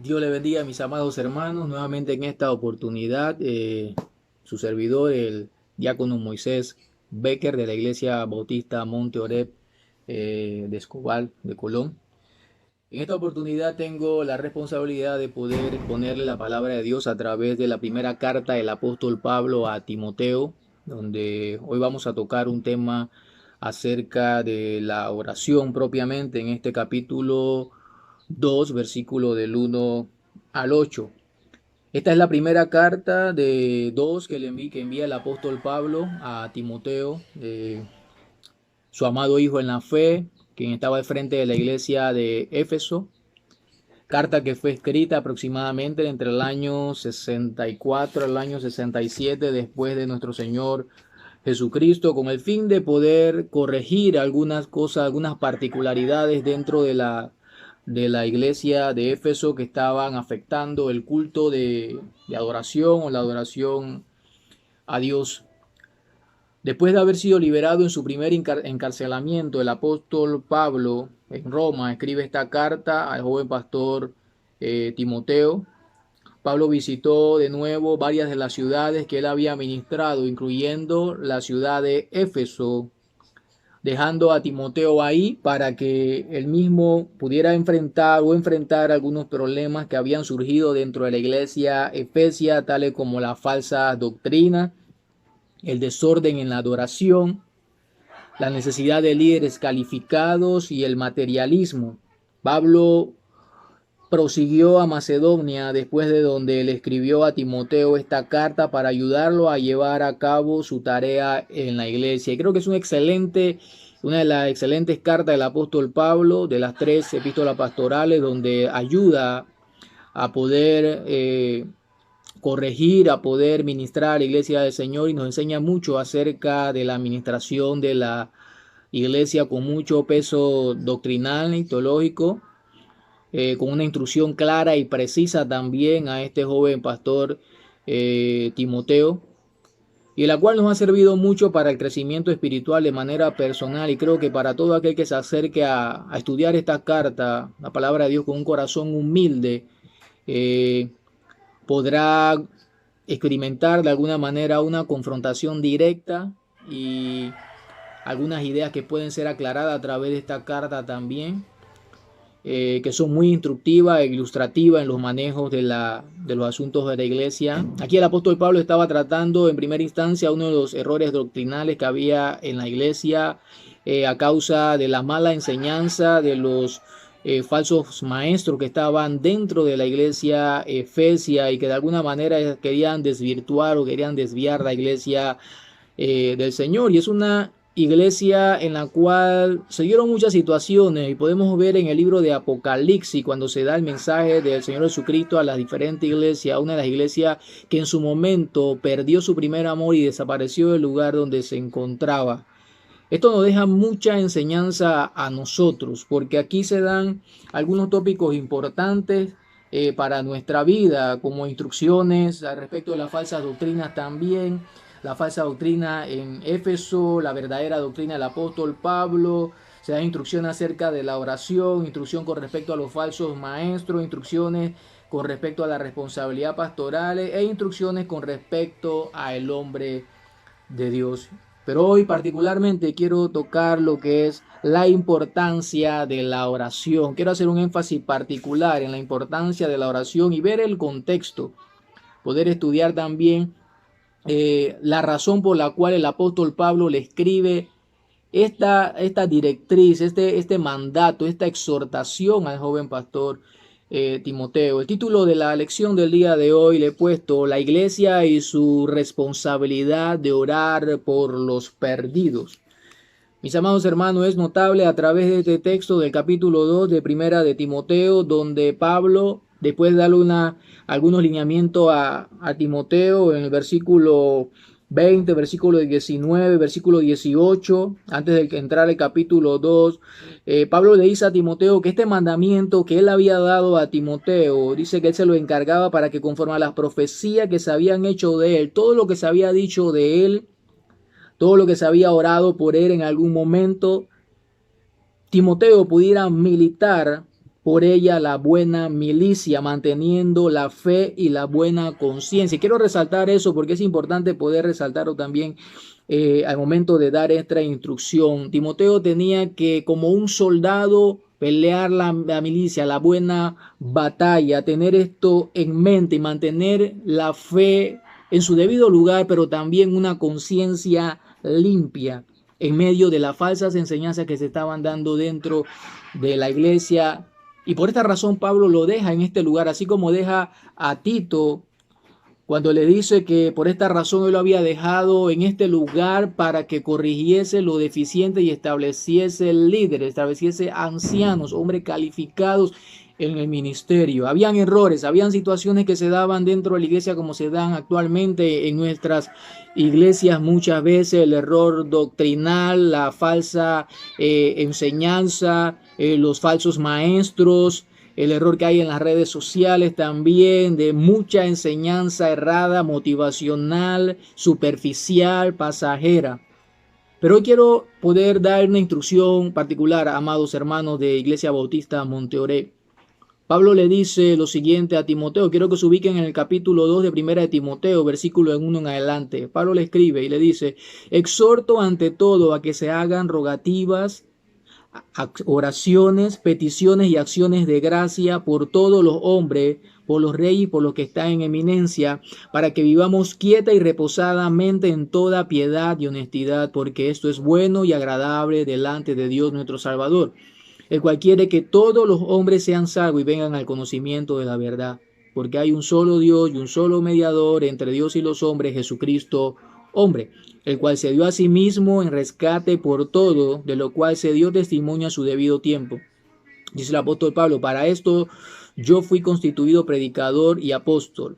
Dios le bendiga a mis amados hermanos. Nuevamente en esta oportunidad, su servidor, el diácono Moisés Becker de la Iglesia Bautista Monte Oreb de Escobal, de Colón. En esta oportunidad tengo la responsabilidad de poder exponerle la palabra de Dios a través de la primera carta del apóstol Pablo a Timoteo, donde hoy vamos a tocar un tema acerca de la oración propiamente en este capítulo 2, versículo del 1 al 8. Esta es la primera carta de dos que envía el apóstol Pablo a Timoteo, su amado hijo en la fe, quien estaba al frente de la iglesia de Éfeso. Carta que fue escrita aproximadamente entre el año 64 al año 67 después de nuestro Señor Jesucristo, con el fin de poder corregir algunas cosas, algunas particularidades dentro de la iglesia de Éfeso que estaban afectando el culto de adoración o la adoración a Dios. Después de haber sido liberado en su primer encarcelamiento, el apóstol Pablo en Roma escribe esta carta al joven pastor Timoteo. Pablo visitó de nuevo varias de las ciudades que él había ministrado, incluyendo la ciudad de Éfeso, dejando a Timoteo ahí para que él mismo pudiera enfrentar algunos problemas que habían surgido dentro de la iglesia efesia, tales como la falsa doctrina, el desorden en la adoración, la necesidad de líderes calificados y el materialismo. Pablo prosiguió a Macedonia después de donde le escribió a Timoteo esta carta para ayudarlo a llevar a cabo su tarea en la iglesia. Y creo que es una de las excelentes cartas del apóstol Pablo, de las 3 epístolas pastorales, donde ayuda a poder corregir, a poder ministrar a la iglesia del Señor, y nos enseña mucho acerca de la administración de la iglesia con mucho peso doctrinal y teológico, con una instrucción clara y precisa también a este joven pastor Timoteo, y la cual nos ha servido mucho para el crecimiento espiritual de manera personal, y creo que para todo aquel que se acerque a estudiar esta carta, la palabra de Dios, con un corazón humilde, podrá experimentar de alguna manera una confrontación directa y algunas ideas que pueden ser aclaradas a través de esta carta también, que son muy instructivas e ilustrativas en los manejos de los asuntos de la iglesia. Aquí el apóstol Pablo estaba tratando en primera instancia uno de los errores doctrinales que había en la iglesia a causa de la mala enseñanza de los falsos maestros que estaban dentro de la iglesia efesia y que de alguna manera querían desvirtuar o querían desviar la iglesia del Señor. Y es una iglesia en la cual se dieron muchas situaciones, y podemos ver en el libro de Apocalipsis cuando se da el mensaje del Señor Jesucristo a las diferentes iglesias, una de las iglesias que en su momento perdió su primer amor y desapareció del lugar donde se encontraba. Esto nos deja mucha enseñanza a nosotros, porque aquí se dan algunos tópicos importantes para nuestra vida, como instrucciones al respecto de las falsas doctrinas también, la falsa doctrina en Éfeso, la verdadera doctrina del apóstol Pablo. Se da instrucción acerca de la oración, instrucción con respecto a los falsos maestros, instrucciones con respecto a la responsabilidad pastoral e instrucciones con respecto al hombre de Dios. Pero hoy particularmente quiero tocar lo que es la importancia de la oración. Quiero hacer un énfasis particular en la importancia de la oración y ver el contexto, poder estudiar también la razón por la cual el apóstol Pablo le escribe esta directriz, este mandato, esta exhortación al joven pastor Timoteo. El título de la lección del día de hoy le he puesto: la iglesia y su responsabilidad de orar por los perdidos. Mis amados hermanos, es notable a través de este texto del capítulo 2 de Primera de Timoteo, donde Pablo, después de darle algunos lineamientos a Timoteo en el versículo 20, versículo 19, versículo 18, antes de entrar al capítulo 2, Pablo le dice a Timoteo que este mandamiento que él había dado a Timoteo, dice que él se lo encargaba para que, conforme a las profecías que se habían hecho de él, todo lo que se había dicho de él, todo lo que se había orado por él en algún momento, Timoteo pudiera militar por ella la buena milicia, manteniendo la fe y la buena conciencia. Quiero resaltar eso porque es importante poder resaltarlo también al momento de dar esta instrucción. Timoteo tenía que, como un soldado, pelear la milicia, la buena batalla, tener esto en mente y mantener la fe en su debido lugar, pero también una conciencia limpia en medio de las falsas enseñanzas que se estaban dando dentro de la iglesia. Y por esta razón Pablo lo deja en este lugar, así como deja a Tito cuando le dice que por esta razón él lo había dejado en este lugar para que corrigiese lo deficiente y estableciese líderes, estableciese ancianos, hombres calificados en el ministerio. Habían errores, habían situaciones que se daban dentro de la iglesia como se dan actualmente en nuestras iglesias muchas veces, el error doctrinal, la falsa enseñanza, los falsos maestros, el error que hay en las redes sociales también, de mucha enseñanza errada, motivacional, superficial, pasajera. Pero hoy quiero poder dar una instrucción particular, amados hermanos de Iglesia Bautista Monteoré. Pablo le dice lo siguiente a Timoteo. Quiero que se ubiquen en el capítulo 2 de Primera de Timoteo, versículo 1 en adelante. Pablo le escribe y le dice: exhorto ante todo a que se hagan rogativas, oraciones, peticiones y acciones de gracia por todos los hombres, por los reyes y por los que están en eminencia, para que vivamos quieta y reposadamente en toda piedad y honestidad, porque esto es bueno y agradable delante de Dios nuestro Salvador, el cual quiere que todos los hombres sean salvos y vengan al conocimiento de la verdad, porque hay un solo Dios y un solo mediador entre Dios y los hombres, Jesucristo, hombre, el cual se dio a sí mismo en rescate por todo, de lo cual se dio testimonio a su debido tiempo. Dice el apóstol Pablo: para esto yo fui constituido predicador y apóstol.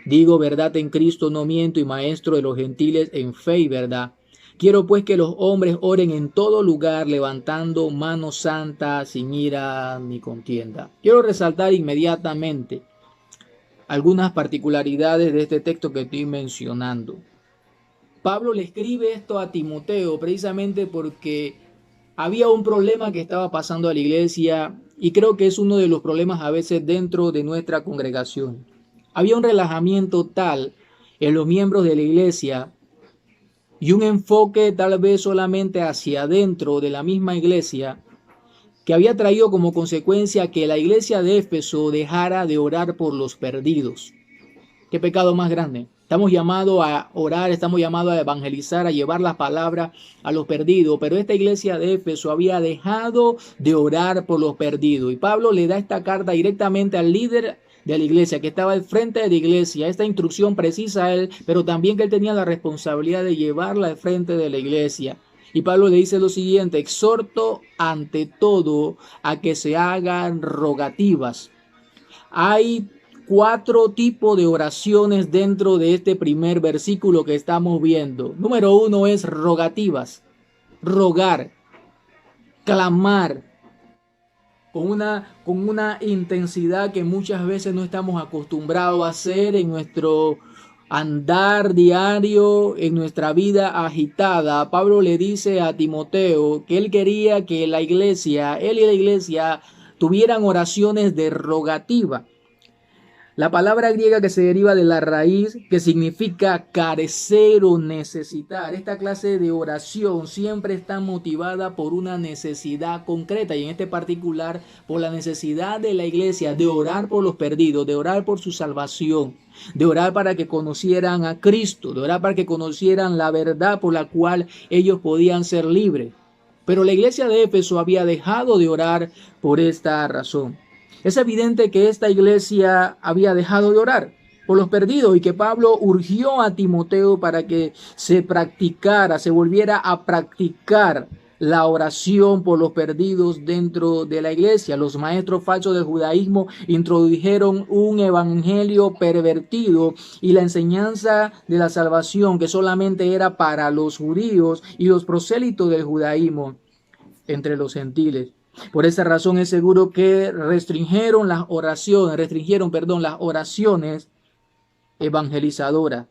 Digo verdad en Cristo, no miento, y maestro de los gentiles en fe y verdad. Quiero pues que los hombres oren en todo lugar, levantando manos santas, sin ira ni contienda. Quiero resaltar inmediatamente algunas particularidades de este texto que estoy mencionando. Pablo le escribe esto a Timoteo precisamente porque había un problema que estaba pasando a la iglesia, y creo que es uno de los problemas a veces dentro de nuestra congregación. Había un relajamiento tal en los miembros de la iglesia y un enfoque tal vez solamente hacia adentro de la misma iglesia, que había traído como consecuencia que la iglesia de Éfeso dejara de orar por los perdidos. ¿Qué pecado más grande? Estamos llamados a orar, estamos llamados a evangelizar, a llevar la palabra a los perdidos, pero esta iglesia de Éfeso había dejado de orar por los perdidos. Y Pablo le da esta carta directamente al líder de la iglesia, que estaba al frente de la iglesia, esta instrucción precisa a él, pero también que él tenía la responsabilidad de llevarla al frente de la iglesia. Y Pablo le dice lo siguiente: exhorto ante todo a que se hagan rogativas. Hay 4 tipos de oraciones dentro de este primer versículo que estamos viendo. Número 1 es rogativas, rogar, clamar, con una intensidad que muchas veces no estamos acostumbrados a hacer en nuestro andar diario, en nuestra vida agitada. Pablo le dice a Timoteo que él quería que la iglesia, él y la iglesia, tuvieran oraciones de rogativa. La palabra griega que se deriva de la raíz, que significa carecer o necesitar. Esta clase de oración siempre está motivada por una necesidad concreta, y en este particular por la necesidad de la iglesia de orar por los perdidos, de orar por su salvación, de orar para que conocieran a Cristo, de orar para que conocieran la verdad por la cual ellos podían ser libres. Pero la iglesia de Éfeso había dejado de orar por esta razón. Es evidente que esta iglesia había dejado de orar por los perdidos, y que Pablo urgió a Timoteo para que se practicara, se volviera a practicar la oración por los perdidos dentro de la iglesia. Los maestros falsos del judaísmo introdujeron un evangelio pervertido y la enseñanza de la salvación que solamente era para los judíos y los prosélitos del judaísmo entre los gentiles. Por esa razón es seguro que restringieron las oraciones evangelizadoras.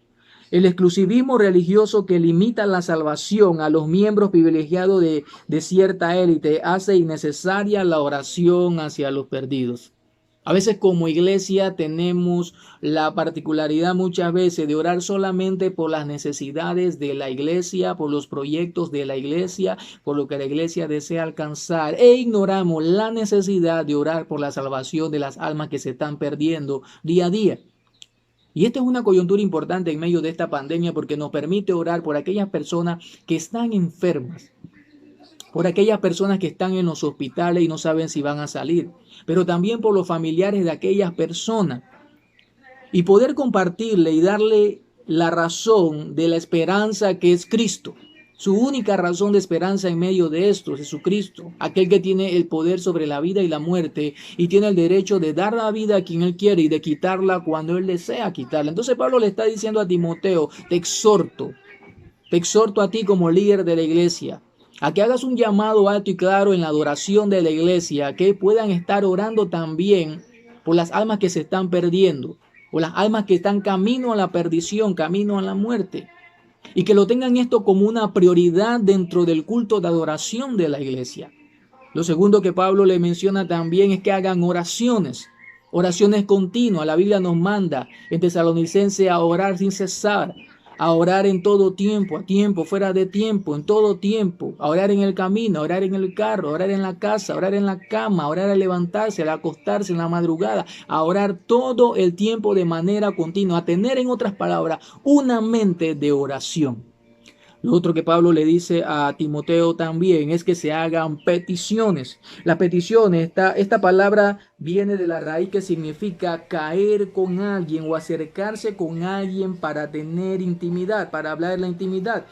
El exclusivismo religioso que limita la salvación a los miembros privilegiados de cierta élite hace innecesaria la oración hacia los perdidos. A veces como iglesia tenemos la particularidad muchas veces de orar solamente por las necesidades de la iglesia, por los proyectos de la iglesia, por lo que la iglesia desea alcanzar, e ignoramos la necesidad de orar por la salvación de las almas que se están perdiendo día a día. Y esta es una coyuntura importante en medio de esta pandemia porque nos permite orar por aquellas personas que están enfermas, por aquellas personas que están en los hospitales y no saben si van a salir, pero también por los familiares de aquellas personas. Y poder compartirle y darle la razón de la esperanza que es Cristo. Su única razón de esperanza en medio de esto es Jesucristo, aquel que tiene el poder sobre la vida y la muerte y tiene el derecho de dar la vida a quien Él quiere y de quitarla cuando Él desea quitarla. Entonces Pablo le está diciendo a Timoteo, te exhorto a ti como líder de la iglesia, a que hagas un llamado alto y claro en la adoración de la iglesia, que puedan estar orando también por las almas que se están perdiendo, o las almas que están camino a la perdición, camino a la muerte. Y que lo tengan esto como una prioridad dentro del culto de adoración de la iglesia. Lo segundo que Pablo le menciona también es que hagan oraciones continuas. La Biblia nos manda en Tesalonicenses a orar sin cesar, a orar en todo tiempo, a tiempo, fuera de tiempo, en todo tiempo, a orar en el camino, a orar en el carro, a orar en la casa, a orar en la cama, a orar al levantarse, al acostarse en la madrugada, a orar todo el tiempo de manera continua, a tener en otras palabras una mente de oración. Lo otro que Pablo le dice a Timoteo también es que se hagan peticiones. Las peticiones, esta palabra viene de la raíz que significa caer con alguien o acercarse con alguien para tener intimidad, para hablar de la intimidad.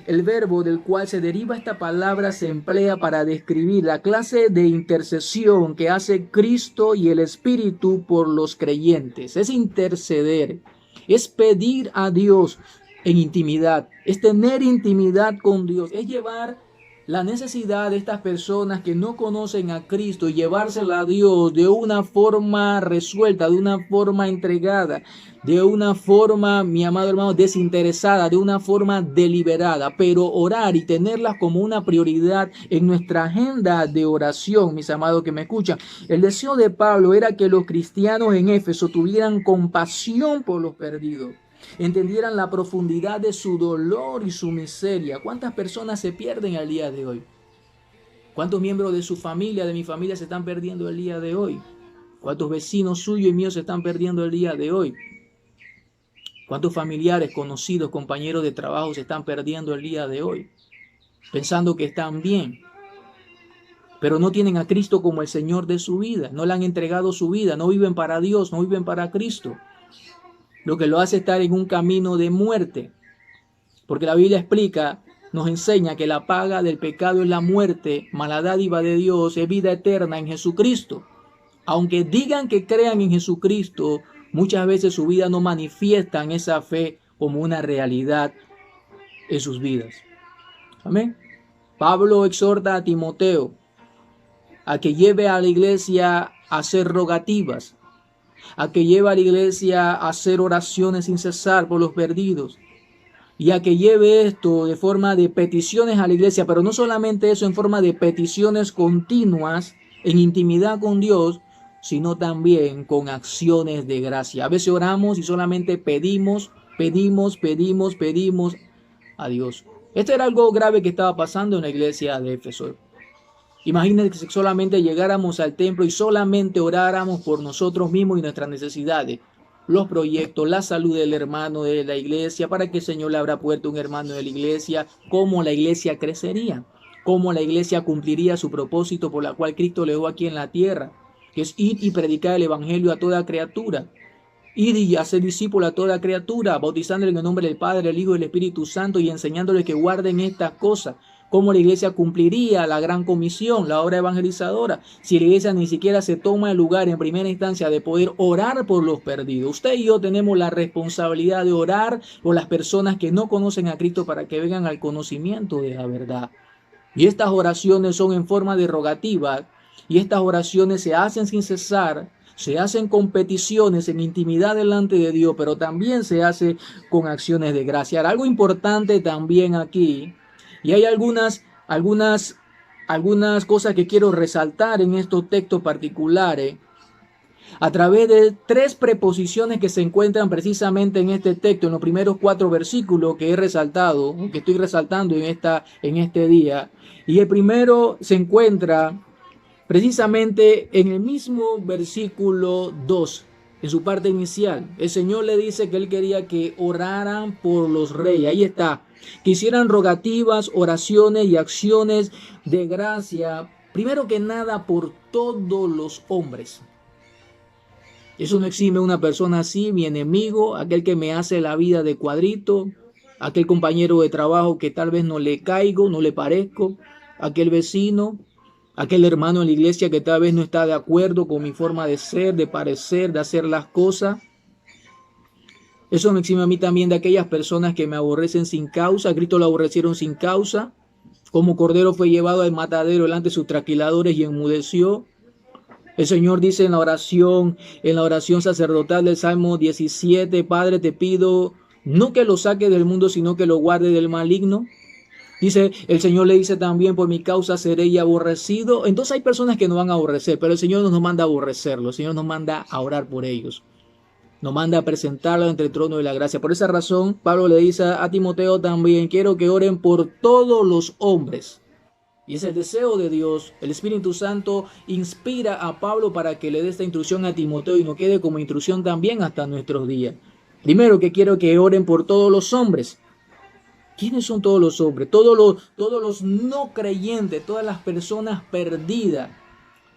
El verbo del cual se deriva esta palabra se emplea para describir la clase de intercesión que hace Cristo y el Espíritu por los creyentes. Es interceder, es pedir a Dios en intimidad, es tener intimidad con Dios, es llevar la necesidad de estas personas que no conocen a Cristo y llevársela a Dios de una forma resuelta, de una forma entregada, de una forma, mi amado hermano, desinteresada, de una forma deliberada, pero orar y tenerlas como una prioridad en nuestra agenda de oración, mis amados que me escuchan. El deseo de Pablo era que los cristianos en Éfeso tuvieran compasión por los perdidos, entendieran la profundidad de su dolor y su miseria. ¿Cuántas personas se pierden al día de hoy? ¿Cuántos miembros de su familia, de mi familia, se están perdiendo el día de hoy? ¿Cuántos vecinos suyos y míos se están perdiendo el día de hoy? ¿Cuántos familiares, conocidos, compañeros de trabajo se están perdiendo el día de hoy? Pensando que están bien, pero no tienen a Cristo como el Señor de su vida, no le han entregado su vida, no viven para Dios, no viven para Cristo. Lo que lo hace estar en un camino de muerte. Porque la Biblia explica, nos enseña que la paga del pecado es la muerte, mas la dádiva de Dios es vida eterna en Jesucristo. Aunque digan que crean en Jesucristo, muchas veces su vida no manifiestan esa fe como una realidad en sus vidas. Amén. Pablo exhorta a Timoteo a que lleve a la iglesia a hacer rogativas, a que lleve a la iglesia a hacer oraciones sin cesar por los perdidos, y a que lleve esto de forma de peticiones a la iglesia, pero no solamente eso, en forma de peticiones continuas en intimidad con Dios, sino también con acciones de gracia. A veces oramos y solamente pedimos a Dios. Esto era algo grave que estaba pasando en la iglesia de Éfeso. Imagínense que solamente llegáramos al templo y solamente oráramos por nosotros mismos y nuestras necesidades, los proyectos, la salud del hermano de la iglesia, para que el Señor le habrá puesto un hermano de la iglesia, cómo la iglesia crecería, cómo la iglesia cumpliría su propósito por la cual Cristo le dio aquí en la tierra, que es ir y predicar el evangelio a toda criatura. Ir y hacer discípulos a toda criatura, bautizándole en el nombre del Padre, el Hijo y el Espíritu Santo y enseñándoles que guarden estas cosas. Cómo la iglesia cumpliría la gran comisión, la obra evangelizadora, si la iglesia ni siquiera se toma el lugar en primera instancia de poder orar por los perdidos. Usted y yo tenemos la responsabilidad de orar por las personas que no conocen a Cristo para que vengan al conocimiento de la verdad. Y estas oraciones son en forma de rogativa, y estas oraciones se hacen sin cesar, Se hacen competiciones en intimidad delante de Dios, pero también se hace con acciones de gracia. Algo importante también aquí, y hay algunas cosas que quiero resaltar en estos textos particulares, a través de tres preposiciones que se encuentran precisamente en este texto, en los primeros 4 versículos que he resaltado, que estoy resaltando en este día. Y el primero se encuentra precisamente en el mismo versículo 2, en su parte inicial. El Señor le dice que Él quería que oraran por los reyes. Ahí está. Que hicieran rogativas, oraciones y acciones de gracia, primero que nada por todos los hombres. Eso no exime a una persona así, mi enemigo, aquel que me hace la vida de cuadrito, aquel compañero de trabajo que tal vez no le caigo, no le parezco, aquel vecino, aquel hermano en la iglesia que tal vez no está de acuerdo con mi forma de ser, de parecer, de hacer las cosas. Eso me exime a mí también de aquellas personas que me aborrecen sin causa. Cristo lo aborrecieron sin causa. Como cordero fue llevado al matadero delante de sus trasquiladores y enmudeció. El Señor dice en la oración sacerdotal del Salmo 17, Padre, te pido no que lo saque del mundo, sino que lo guarde del maligno. Dice, el Señor le dice también, por mi causa seré aborrecido. Entonces hay personas que no van a aborrecer, pero el Señor no nos manda a aborrecerlos, el Señor nos manda a orar por ellos. Nos manda a presentarlos ante el trono de la gracia. Por esa razón, Pablo le dice a Timoteo también, quiero que oren por todos los hombres. Y es el deseo de Dios. El Espíritu Santo inspira a Pablo para que le dé esta instrucción a Timoteo y nos quede como instrucción también hasta nuestros días. Primero, que quiero que oren por todos los hombres. ¿Quiénes son todos los hombres? Todos los no creyentes, todas las personas perdidas,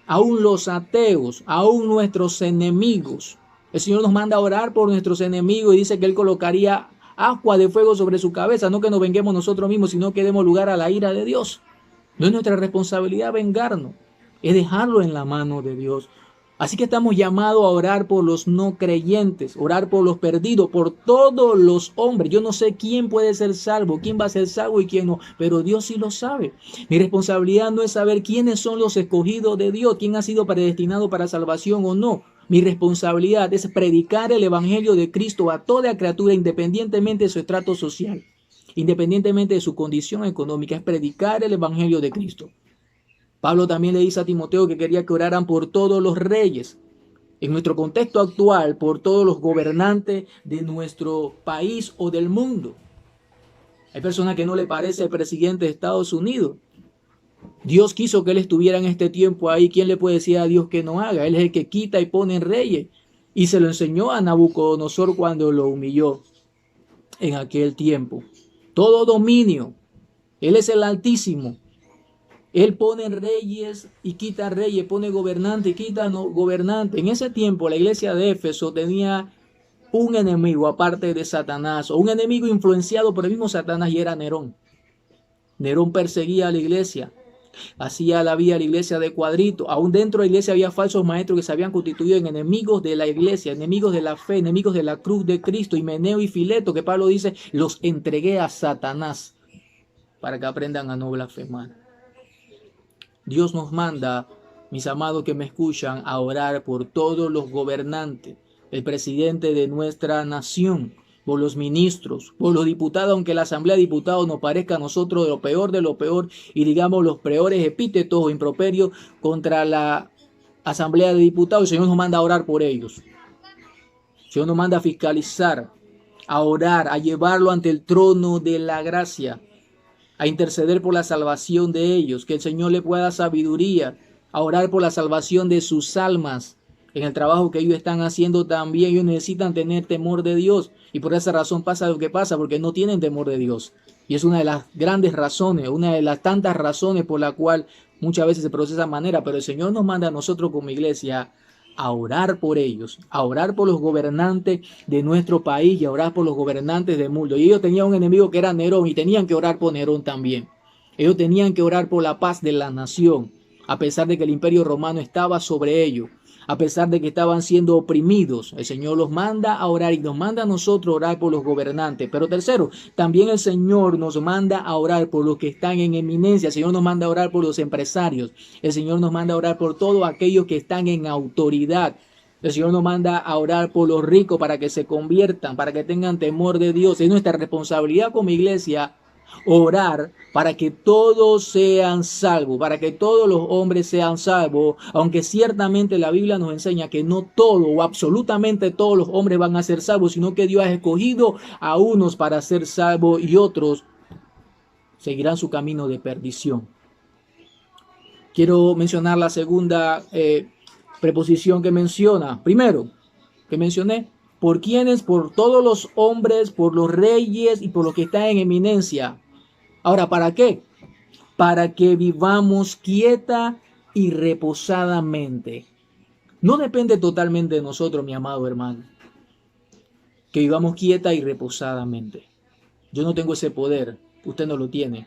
aún los ateos, aún nuestros enemigos. El Señor nos manda a orar por nuestros enemigos y dice que Él colocaría agua de fuego sobre su cabeza, no que nos vengemos nosotros mismos, sino que demos lugar a la ira de Dios. No es nuestra responsabilidad vengarnos, es dejarlo en la mano de Dios. Así que estamos llamados a orar por los no creyentes, orar por los perdidos, por todos los hombres. Yo no sé quién puede ser salvo, quién va a ser salvo y quién no, pero Dios sí lo sabe. Mi responsabilidad no es saber quiénes son los escogidos de Dios, quién ha sido predestinado para salvación o no. Mi responsabilidad es predicar el evangelio de Cristo a toda criatura, independientemente de su estrato social, independientemente de su condición económica, es predicar el evangelio de Cristo. Pablo también le dice a Timoteo que quería que oraran por todos los reyes. En nuestro contexto actual, por todos los gobernantes de nuestro país o del mundo. Hay personas que no le parece el presidente de Estados Unidos. Dios quiso que él estuviera en este tiempo ahí. ¿Quién le puede decir a Dios que no haga? Él es el que quita y pone en reyes. Y se lo enseñó a Nabucodonosor cuando lo humilló en aquel tiempo. Todo dominio. Él es el Altísimo. Él pone reyes y quita reyes, pone gobernante y quita gobernante. En ese tiempo la iglesia de Éfeso tenía un enemigo aparte de Satanás, o un enemigo influenciado por el mismo Satanás, y era Nerón. Nerón perseguía a la iglesia, hacía la vida a la iglesia de cuadrito. Aún dentro de la iglesia había falsos maestros que se habían constituido en enemigos de la iglesia, enemigos de la fe, enemigos de la cruz de Cristo. Himeneo y Fileto, que Pablo dice, los entregué a Satanás para que aprendan a no blasfemar. Dios nos manda, mis amados que me escuchan, a orar por todos los gobernantes, el presidente de nuestra nación, por los ministros, por los diputados, aunque la Asamblea de Diputados nos parezca a nosotros de lo peor y digamos los peores epítetos o improperios contra la Asamblea de Diputados. El Señor nos manda a orar por ellos. El Señor nos manda a fiscalizar, a orar, a llevarlo ante el trono de la gracia, a interceder por la salvación de ellos, que el Señor le pueda dar sabiduría, a orar por la salvación de sus almas. En el trabajo que ellos están haciendo también, ellos necesitan tener temor de Dios, y por esa razón pasa lo que pasa, porque no tienen temor de Dios. Y es una de las grandes razones, una de las tantas razones por la cual muchas veces se procesa de esa manera, pero el Señor nos manda a nosotros como iglesia a orar por ellos, a orar por los gobernantes de nuestro país y a orar por los gobernantes del mundo. Y ellos tenían un enemigo que era Nerón y tenían que orar por Nerón también. Ellos tenían que orar por la paz de la nación, a pesar de que el imperio romano estaba sobre ellos, a pesar de que estaban siendo oprimidos. El Señor los manda a orar y nos manda a nosotros a orar por los gobernantes. Pero tercero, también el Señor nos manda a orar por los que están en eminencia. El Señor nos manda a orar por los empresarios. El Señor nos manda a orar por todos aquellos que están en autoridad. El Señor nos manda a orar por los ricos para que se conviertan, para que tengan temor de Dios. Es nuestra responsabilidad como iglesia orar para que todos sean salvos, para que todos los hombres sean salvos, aunque ciertamente la Biblia nos enseña que no todo o absolutamente todos los hombres van a ser salvos, sino que Dios ha escogido a unos para ser salvos y otros seguirán su camino de perdición. Quiero mencionar la segunda preposición que menciona. Primero, que mencioné, por quienes, por todos los hombres, por los reyes y por los que están en eminencia. Ahora, ¿para qué? Para que vivamos quieta y reposadamente. No depende totalmente de nosotros, mi amado hermano. Que vivamos quieta y reposadamente. Yo no tengo ese poder, usted no lo tiene.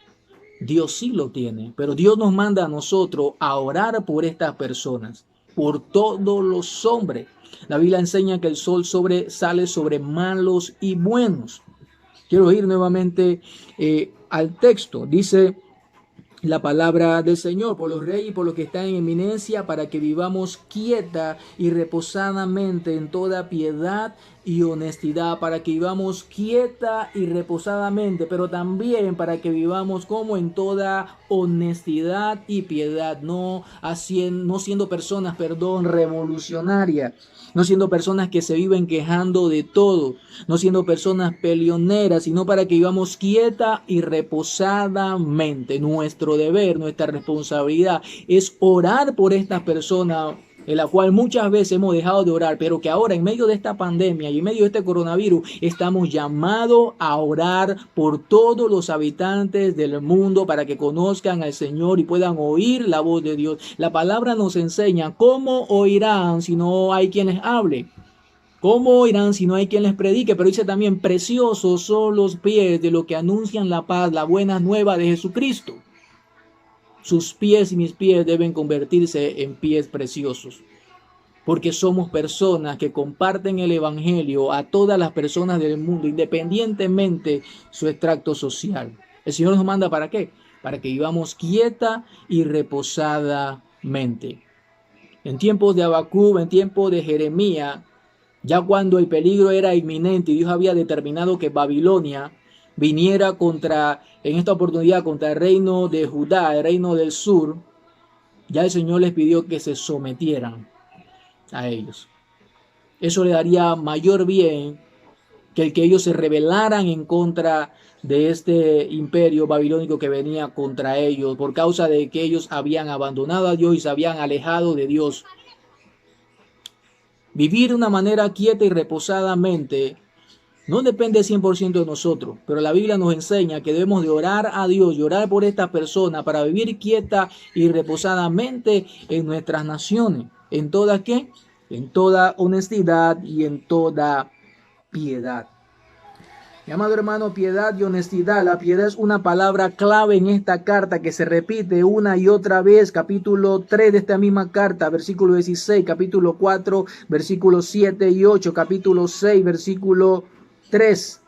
Dios sí lo tiene, pero Dios nos manda a nosotros a orar por estas personas, por todos los hombres. La Biblia enseña que el sol sale sobre malos y buenos. Quiero ir nuevamente al texto. Dice la palabra del Señor, por los reyes y por los que están en eminencia, para que vivamos quieta y reposadamente en toda piedad y honestidad, para que vivamos quieta y reposadamente, pero también para que vivamos como en toda honestidad y piedad, no siendo personas, revolucionarias, no siendo personas que se viven quejando de todo, no siendo personas peleoneras, sino para que vivamos quieta y reposadamente. Nuestro deber, nuestra responsabilidad es orar por estas personas, en la cual muchas veces hemos dejado de orar, pero que ahora en medio de esta pandemia y en medio de este coronavirus estamos llamados a orar por todos los habitantes del mundo para que conozcan al Señor y puedan oír la voz de Dios. La palabra nos enseña cómo oirán si no hay quien les hable. ¿Cómo oirán si no hay quien les predique? Pero dice también, preciosos son los pies de los que anuncian la paz, la buena nueva de Jesucristo. Sus pies y mis pies deben convertirse en pies preciosos, porque somos personas que comparten el evangelio a todas las personas del mundo, independientemente su extracto social. El Señor nos manda ¿para qué? Para que vivamos quieta y reposadamente. En tiempos de Habacuc, en tiempos de Jeremías, ya cuando el peligro era inminente y Dios había determinado que Babilonia viniera en esta oportunidad contra el reino de Judá, el reino del sur, ya el Señor les pidió que se sometieran a ellos. Eso le daría mayor bien que el que ellos se rebelaran en contra de este imperio babilónico que venía contra ellos, por causa de que ellos habían abandonado a Dios y se habían alejado de Dios. Vivir de una manera quieta y reposadamente no depende 100% de nosotros, pero la Biblia nos enseña que debemos de orar a Dios y orar por esta persona para vivir quieta y reposadamente en nuestras naciones. ¿En toda qué? En toda honestidad y en toda piedad. Mi amado hermano, piedad y honestidad. La piedad es una palabra clave en esta carta que se repite una y otra vez. Capítulo 3 de esta misma carta, versículo 16, capítulo 4, versículos 7 y 8, capítulo 6, versículo 3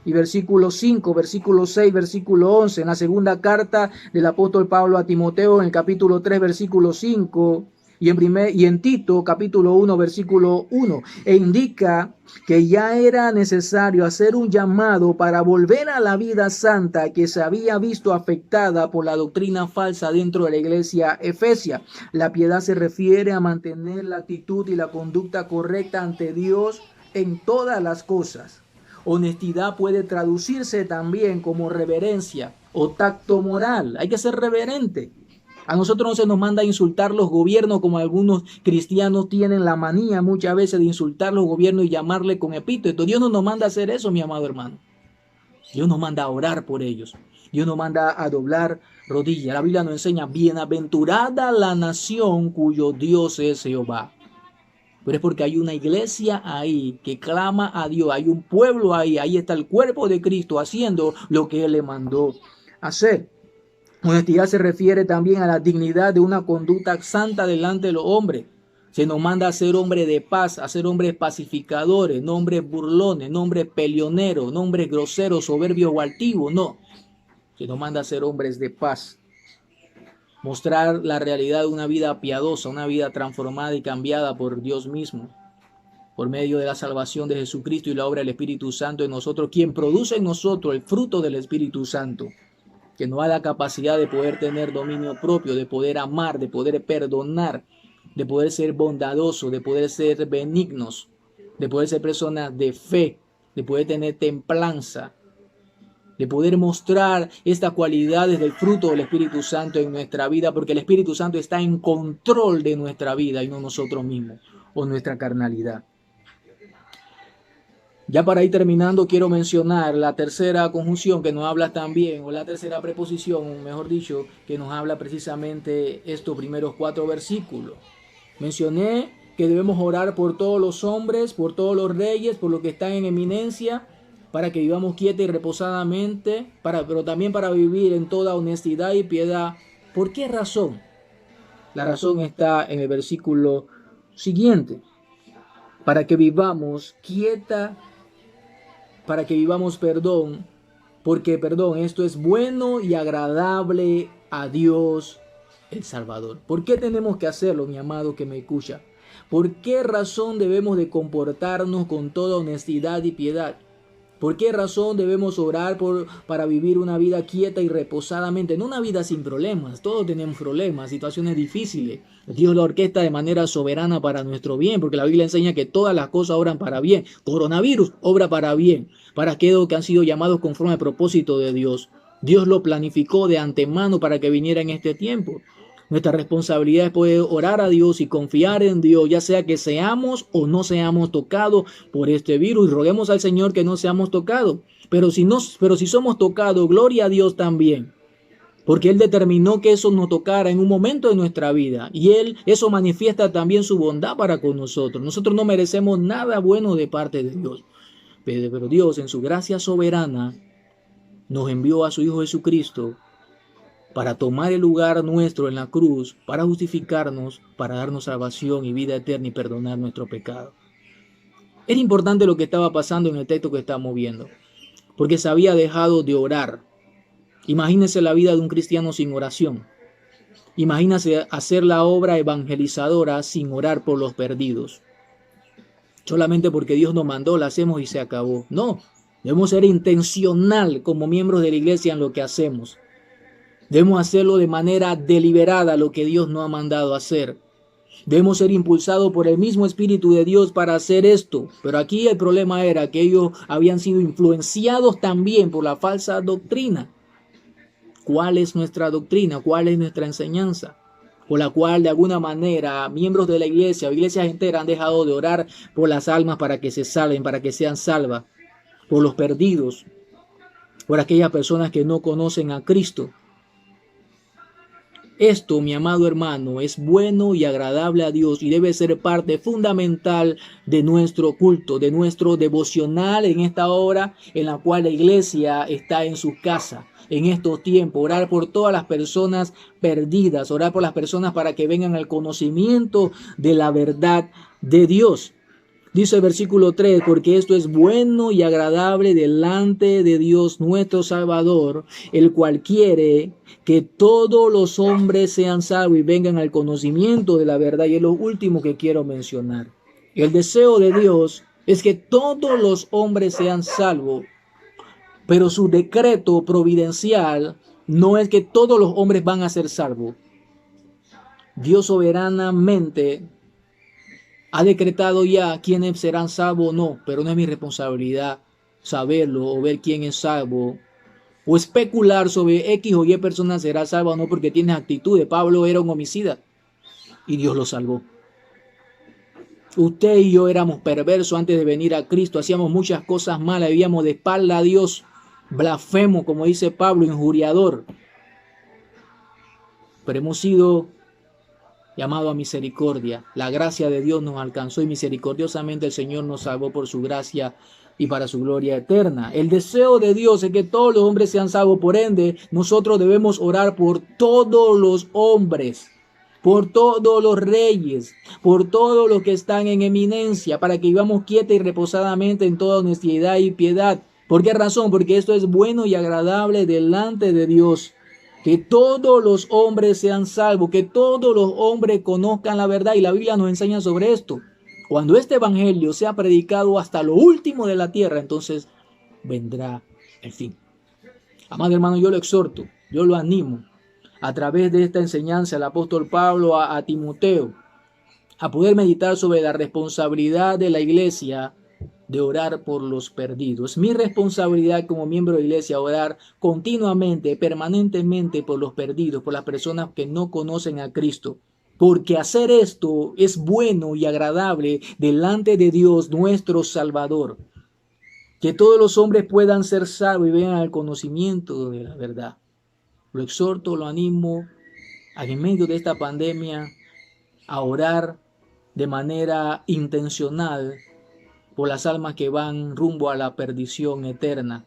y versículo 5, versículo 6, versículo 11, en la segunda carta del apóstol Pablo a Timoteo, en el capítulo 3, versículo 5, y en Tito, capítulo 1, versículo 1, e indica que ya era necesario hacer un llamado para volver a la vida santa que se había visto afectada por la doctrina falsa dentro de la iglesia efesia. La piedad se refiere a mantener la actitud y la conducta correcta ante Dios en todas las cosas. Honestidad puede traducirse también como reverencia o tacto moral. Hay que ser reverente. A nosotros no se nos manda a insultar los gobiernos como algunos cristianos tienen la manía muchas veces de insultar los gobiernos y llamarle con epítetos. Dios no nos manda a hacer eso, mi amado hermano. Dios nos manda a orar por ellos. Dios nos manda a doblar rodillas. La Biblia nos enseña, bienaventurada la nación cuyo Dios es Jehová. Pero es porque hay una iglesia ahí que clama a Dios, hay un pueblo ahí está el cuerpo de Cristo haciendo lo que Él le mandó hacer. Honestidad se refiere también a la dignidad de una conducta santa delante de los hombres. Se nos manda a ser hombres de paz, a ser hombres pacificadores, no hombres burlones, no hombres peleoneros, no hombres groseros, soberbios o altivos, no. Se nos manda a ser hombres de paz. Mostrar la realidad de una vida piadosa, una vida transformada y cambiada por Dios mismo. por medio de la salvación de Jesucristo y la obra del Espíritu Santo en nosotros, quien produce en nosotros el fruto del Espíritu Santo, que nos da la capacidad de poder tener dominio propio, de poder amar, de poder perdonar, de poder ser bondadosos, de poder ser benignos, de poder ser personas de fe, de poder tener templanza, de poder mostrar estas cualidades del fruto del Espíritu Santo en nuestra vida, porque el Espíritu Santo está en control de nuestra vida y no nosotros mismos o nuestra carnalidad. Ya para ir terminando, quiero mencionar la tercera conjunción que nos habla también, o la tercera preposición, mejor dicho, que nos habla precisamente estos primeros 4 versículos. Mencioné que debemos orar por todos los hombres, por todos los reyes, por los que están en eminencia, para que vivamos quieta y reposadamente, pero también para vivir en toda honestidad y piedad. ¿Por qué razón? La razón está en el versículo siguiente. Para que vivamos quieta, para que vivamos porque esto es bueno y agradable a Dios el Salvador. ¿Por qué tenemos que hacerlo, mi amado que me escucha? ¿Por qué razón debemos de comportarnos con toda honestidad y piedad? ¿Por qué razón debemos orar para vivir una vida quieta y reposadamente? No una vida sin problemas. Todos tenemos problemas, situaciones difíciles. Dios la orquesta de manera soberana para nuestro bien, porque la Biblia enseña que todas las cosas obran para bien. Coronavirus obra para bien, para aquellos que han sido llamados conforme al propósito de Dios. Dios lo planificó de antemano para que viniera en este tiempo. Nuestra responsabilidad es poder orar a Dios y confiar en Dios, ya sea que seamos o no seamos tocados por este virus. Y roguemos al Señor que no seamos tocados. Pero si somos tocados, gloria a Dios también. Porque Él determinó que eso nos tocara en un momento de nuestra vida. Y eso manifiesta también su bondad para con nosotros. Nosotros no merecemos nada bueno de parte de Dios. Pero Dios, en su gracia soberana, nos envió a su Hijo Jesucristo para tomar el lugar nuestro en la cruz, para justificarnos, para darnos salvación y vida eterna y perdonar nuestro pecado. Era importante lo que estaba pasando en el texto que estamos viendo, porque se había dejado de orar. Imagínense la vida de un cristiano sin oración. Imagínense hacer la obra evangelizadora sin orar por los perdidos. Solamente porque Dios nos mandó, la hacemos y se acabó. No, debemos ser intencional como miembros de la iglesia en lo que hacemos. Debemos hacerlo de manera deliberada, lo que Dios nos ha mandado hacer. Debemos ser impulsados por el mismo Espíritu de Dios para hacer esto. Pero aquí el problema era que ellos habían sido influenciados también por la falsa doctrina. ¿Cuál es nuestra doctrina? ¿Cuál es nuestra enseñanza? Por la cual de alguna manera miembros de la iglesia o iglesias enteras han dejado de orar por las almas para que se salven, para que sean salvas, por los perdidos, por aquellas personas que no conocen a Cristo. Esto, mi amado hermano, es bueno y agradable a Dios y debe ser parte fundamental de nuestro culto, de nuestro devocional en esta hora en la cual la iglesia está en su casa. En estos tiempos, orar por todas las personas perdidas, orar por las personas para que vengan al conocimiento de la verdad de Dios. Dice el versículo 3, porque esto es bueno y agradable delante de Dios nuestro Salvador, el cual quiere que todos los hombres sean salvos y vengan al conocimiento de la verdad. Y es lo último que quiero mencionar. El deseo de Dios es que todos los hombres sean salvos, pero su decreto providencial no es que todos los hombres van a ser salvos. Dios soberanamente ha decretado ya quiénes serán salvos o no, pero no es mi responsabilidad saberlo o ver quién es salvo o especular sobre X o Y persona será salva o no porque tiene actitudes. Pablo era un homicida y Dios lo salvó. Usted y yo éramos perversos antes de venir a Cristo, hacíamos muchas cosas malas, vivíamos de espalda a Dios, blasfemo, como dice Pablo, injuriador. Pero hemos sido llamado a misericordia. La gracia de Dios nos alcanzó y misericordiosamente el Señor nos salvó por su gracia y para su gloria eterna. El deseo de Dios es que todos los hombres sean salvos. Por ende, nosotros debemos orar por todos los hombres, por todos los reyes, por todos los que están en eminencia, para que vivamos quieta y reposadamente en toda honestidad y piedad. ¿Por qué razón? Porque esto es bueno y agradable delante de Dios. Que todos los hombres sean salvos, que todos los hombres conozcan la verdad. Y la Biblia nos enseña sobre esto. Cuando este evangelio sea predicado hasta lo último de la tierra, entonces vendrá el fin. Amado hermano, yo lo exhorto, yo lo animo a través de esta enseñanza el apóstol Pablo a Timoteo a poder meditar sobre la responsabilidad de la iglesia de orar por los perdidos. Es mi responsabilidad como miembro de la iglesia orar continuamente, permanentemente por los perdidos, por las personas que no conocen a Cristo. Porque hacer esto es bueno y agradable delante de Dios nuestro Salvador. Que todos los hombres puedan ser salvos y vengan al conocimiento de la verdad. Lo exhorto, lo animo en medio de esta pandemia a orar de manera intencional por las almas que van rumbo a la perdición eterna.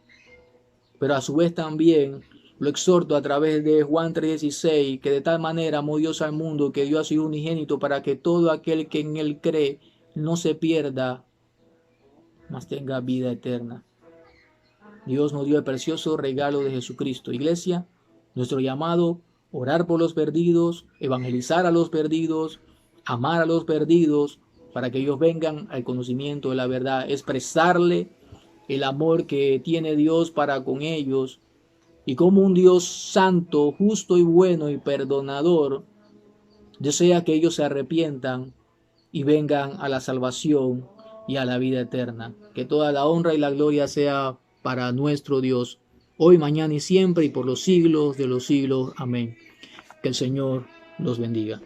Pero a su vez también lo exhorto a través de Juan 3:16, que de tal manera amó Dios al mundo que dio a su Hijo unigénito para que todo aquel que en él cree no se pierda, mas tenga vida eterna. Dios nos dio el precioso regalo de Jesucristo. Iglesia, nuestro llamado, orar por los perdidos, evangelizar a los perdidos, amar a los perdidos, para que ellos vengan al conocimiento de la verdad, expresarle el amor que tiene Dios para con ellos y como un Dios santo, justo y bueno y perdonador desea que ellos se arrepientan y vengan a la salvación y a la vida eterna. Que toda la honra y la gloria sea para nuestro Dios, hoy, mañana y siempre y por los siglos de los siglos. Amén. Que el Señor los bendiga.